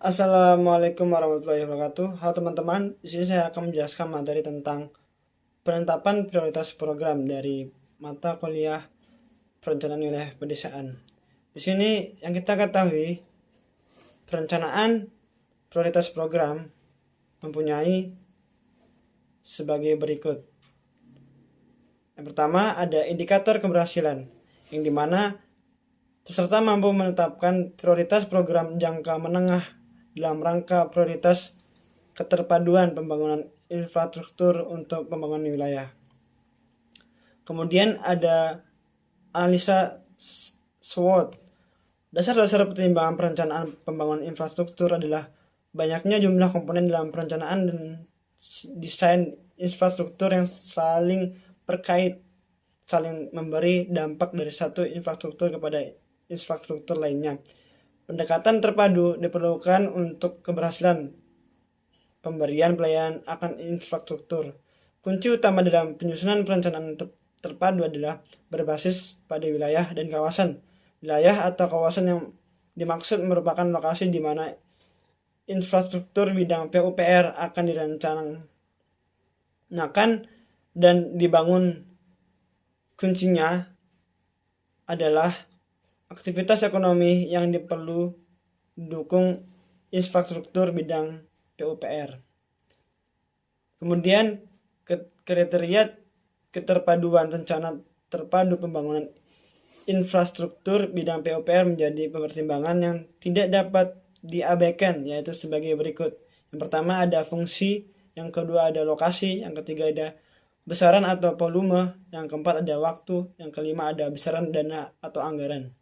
Assalamualaikum warahmatullahi wabarakatuh. Halo teman-teman, di sini saya akan menjelaskan materi tentang penetapan prioritas program dari mata kuliah perencanaan wilayah pedesaan. Di sini yang kita ketahui, perencanaan prioritas program mempunyai sebagai berikut. Yang pertama ada indikator keberhasilan, yang dimana peserta mampu menetapkan prioritas program jangka menengah dalam rangka prioritas keterpaduan pembangunan infrastruktur untuk pembangunan wilayah. Kemudian ada analisa SWOT. Dasar-dasar pertimbangan perencanaan pembangunan infrastruktur adalah banyaknya jumlah komponen dalam perencanaan dan desain infrastruktur yang saling berkait, saling memberi dampak dari satu infrastruktur kepada infrastruktur lainnya. Pendekatan terpadu diperlukan untuk keberhasilan pemberian pelayanan akan infrastruktur. Kunci utama dalam penyusunan perencanaan terpadu adalah berbasis pada wilayah dan kawasan. Wilayah atau kawasan yang dimaksud merupakan lokasi di mana infrastruktur bidang PUPR akan direncanakan dan dibangun. Kuncinya adalah aktivitas ekonomi yang diperlu dukung infrastruktur bidang PUPR. Kemudian kriteria keterpaduan rencana terpadu pembangunan infrastruktur bidang PUPR menjadi pertimbangan yang tidak dapat diabaikan, yaitu sebagai berikut. Yang pertama ada fungsi, yang kedua ada lokasi, yang ketiga ada besaran atau volume, yang keempat ada waktu, yang kelima ada besaran dana atau anggaran.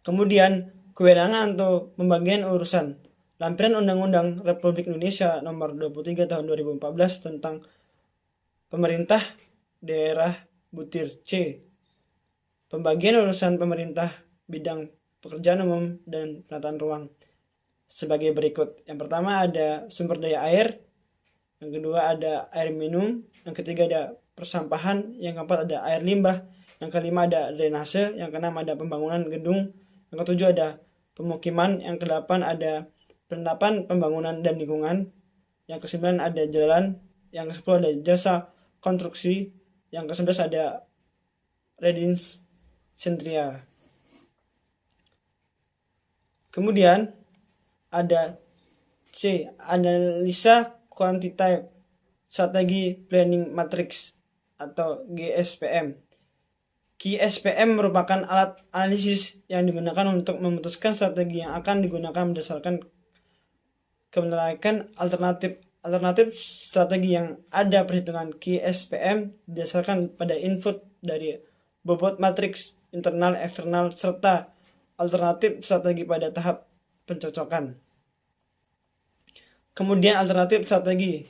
Kemudian kewenangan atau pembagian urusan. Lampiran Undang-Undang Republik Indonesia Nomor 23 Tahun 2014 tentang Pemerintah Daerah Butir C. Pembagian urusan pemerintah bidang pekerjaan umum dan penataan ruang sebagai berikut. Yang pertama ada sumber daya air, yang kedua ada air minum, yang ketiga ada persampahan, yang keempat ada air limbah, yang kelima ada drainase, yang keenam ada pembangunan gedung, yang ketujuh ada pemukiman, yang kedelapan ada penetapan pembangunan dan lingkungan, yang kesembilan ada jalan, yang kesepuluh ada jasa konstruksi, yang kesebelas ada Redins Sentria. Kemudian ada C. Analisa Quantitative Strategi Planning Matrix atau GSPM. GSPM merupakan alat analisis yang digunakan untuk memutuskan strategi yang akan digunakan berdasarkan kebenaran alternatif strategi yang ada. Perhitungan GSPM didasarkan pada input dari bobot matriks internal, eksternal, serta alternatif strategi pada tahap pencocokan. Kemudian alternatif strategi.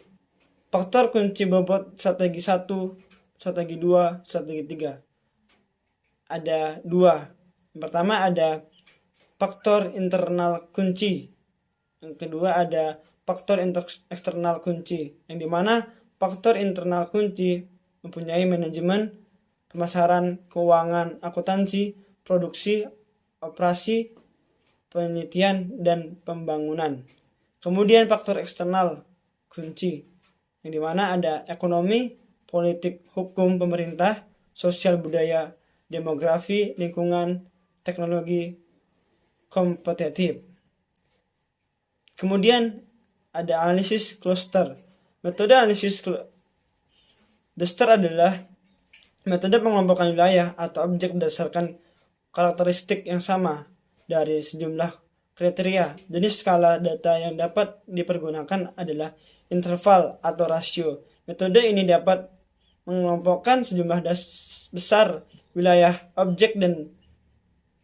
Faktor kunci bobot strategi 1, strategi 2, strategi 3. Ada 2. Yang pertama ada faktor internal kunci. Yang kedua ada faktor eksternal kunci, yang dimana faktor internal kunci mempunyai manajemen, pemasaran, keuangan, akuntansi, produksi, operasi, penelitian, dan pembangunan. Kemudian faktor eksternal kunci, yang dimana ada ekonomi, politik, hukum, pemerintah, sosial, budaya, demografi, lingkungan, teknologi, kompetitif. Kemudian ada analisis cluster. Metode analisis cluster adalah metode pengelompokan wilayah atau objek berdasarkan karakteristik yang sama dari sejumlah kriteria. Jenis skala data yang dapat dipergunakan adalah interval atau rasio. Metode ini dapat mengelompokkan sejumlah besar wilayah objek dan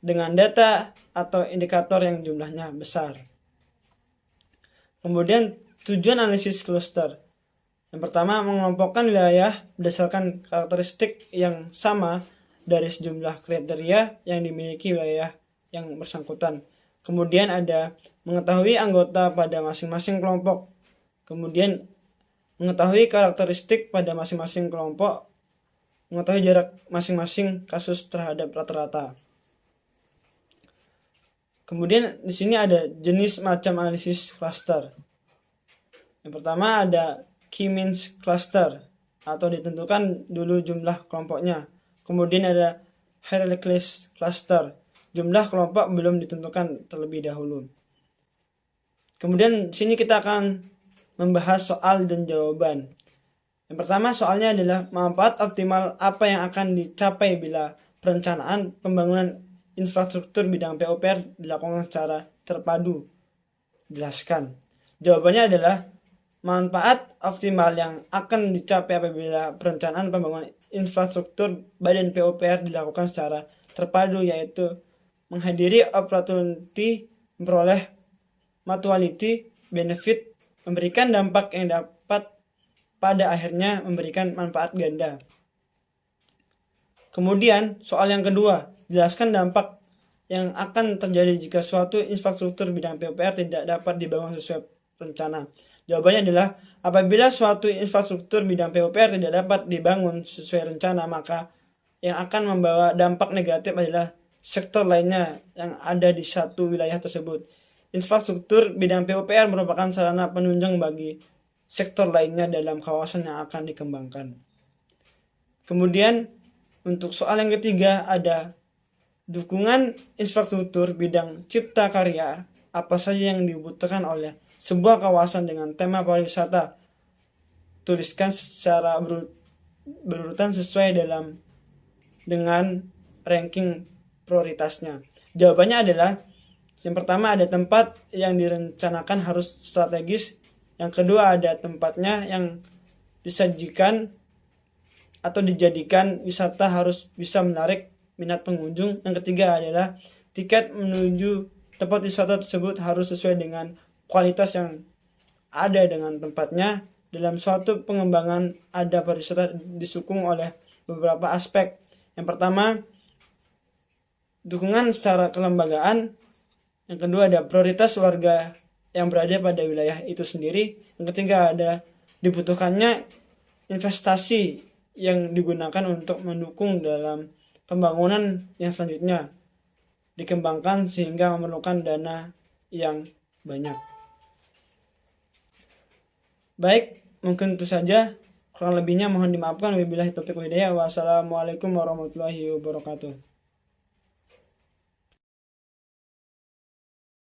dengan data atau indikator yang jumlahnya besar. Kemudian tujuan analisis cluster. Yang pertama, mengelompokkan wilayah berdasarkan karakteristik yang sama dari sejumlah kriteria yang dimiliki wilayah yang bersangkutan. Kemudian ada mengetahui anggota pada masing-masing kelompok. Kemudian mengetahui karakteristik pada masing-masing kelompok. Mengetahui jarak masing-masing kasus terhadap rata-rata. Kemudian di sini ada jenis macam analisis cluster. Yang pertama ada key means cluster atau ditentukan dulu jumlah kelompoknya. Kemudian ada hierarchy cluster, jumlah kelompok belum ditentukan terlebih dahulu. Kemudian di sini kita akan membahas soal dan jawaban. Yang pertama soalnya adalah manfaat optimal apa yang akan dicapai bila perencanaan pembangunan infrastruktur bidang PUPR dilakukan secara terpadu. Jelaskan. Jawabannya adalah manfaat optimal yang akan dicapai apabila perencanaan pembangunan infrastruktur Badan PUPR dilakukan secara terpadu, yaitu menghadiri opportunity, memperoleh mutuality, benefit, memberikan dampak yang dapat pada akhirnya memberikan manfaat ganda. Kemudian soal yang kedua, jelaskan dampak yang akan terjadi jika suatu infrastruktur bidang PUPR tidak dapat dibangun sesuai rencana. Jawabannya adalah apabila suatu infrastruktur bidang PUPR tidak dapat dibangun sesuai rencana, maka yang akan membawa dampak negatif adalah sektor lainnya yang ada di satu wilayah tersebut. Infrastruktur bidang PUPR merupakan sarana penunjang bagi sektor lainnya dalam kawasan yang akan dikembangkan. Kemudian untuk soal yang ketiga ada dukungan infrastruktur bidang cipta karya, apa saja yang dibutuhkan oleh sebuah kawasan dengan tema pariwisata. Tuliskan secara berurutan sesuai dengan ranking prioritasnya. Jawabannya adalah yang pertama ada tempat yang direncanakan harus strategis. Yang kedua ada tempatnya yang disajikan atau dijadikan wisata harus bisa menarik minat pengunjung. Yang ketiga adalah tiket menuju tempat wisata tersebut harus sesuai dengan kualitas yang ada dengan tempatnya. Dalam suatu pengembangan ada pariwisata disukung oleh beberapa aspek. Yang pertama, dukungan secara kelembagaan. Yang kedua ada prioritas warga yang berada pada wilayah itu sendiri. Yang ketiga ada dibutuhkannya investasi yang digunakan untuk mendukung dalam pembangunan yang selanjutnya dikembangkan sehingga memerlukan dana yang banyak. Baik, mungkin itu saja. Kurang lebihnya mohon dimaafkan. Wabillahi taufiq wal hidayah. Wassalamualaikum warahmatullahi wabarakatuh.